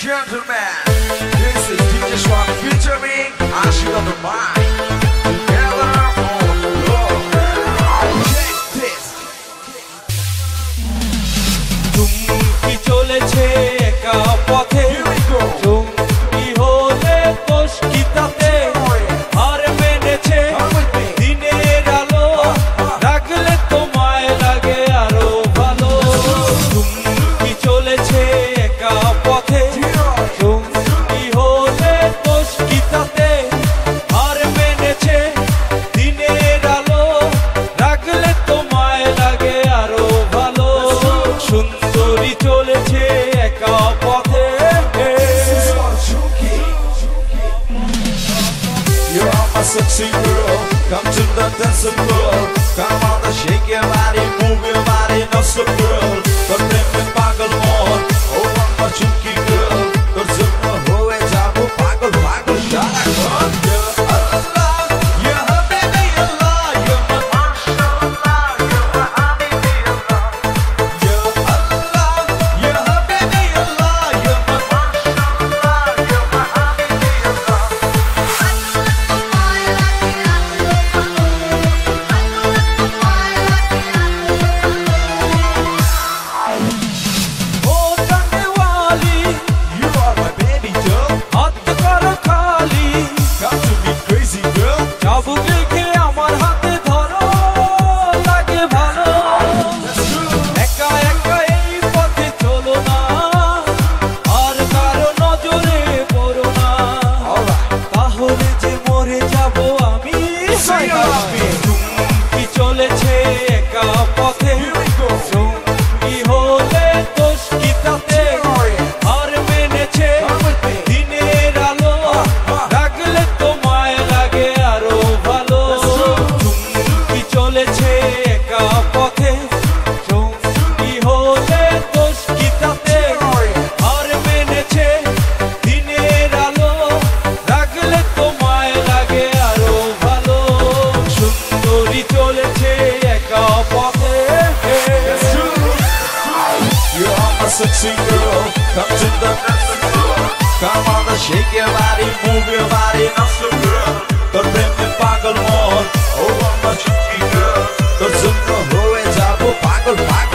gentlemen, this is DJ Schwab featuring Ashik on the mic. Together on the floor. Check this. তুমি চলেছে একা পথে তুমি হলে দোষ কি তাতে আর মেনেছে দিনের আলো রাখলে তোমায় লাগে আরো ভালো তুমি চলেছে একা পথে তুমি হলে দোষ কি তাতে আর মেনেছে দিনের আলো রাখলে তোমায় লাগে আরো ভালো সুন্দরী চলেছে একা পথে You are my sexy girl, come to the dancing floor. Come on, shake your body, move your body, not so girl. Don't let me pagal more. Oh, I'm a chunky girl. Don't you know who is up? Pagal, pagal, shut up. You're Allah, you're her baby, Allah. You're my mashallah, you're my habibi, Allah. You're Allah, you're her baby, Allah. You're my mashallah, you're my habibi, Allah. O জানেওয়ালি You are my baby girl. হাত করো খালি Come to me, crazy girl. চাবুক রেখে আমার হাতে ধরো লাগে ভালো That's true. একা একা এই পথে চলো না আর কারো নজরে পড়ো না Alright. তাহলে যে মরে যাব আমি Say it with me. কি চলেছে একা পথে Here we go. কি হলে দোষ কি তাতে আর মেনেছে Come with me. দিনের আলো রাখলে তোমায় লাগে আরো ভালো কি চলেছে একা পথে কি হলে দোষ কি তাতে আর মেনেছে দিনের আলো রাখলে তোমায় লাগে আরো ভালো সুন্দরী চলেছে একা পথে That's true. You are my sexy girl. Come to the dancing floor. Come on, shake your body, move your body, not so girl. Don't let me pagal more. Oh, I'm a chunky girl. Don't you know who is up? Pagal, pagal.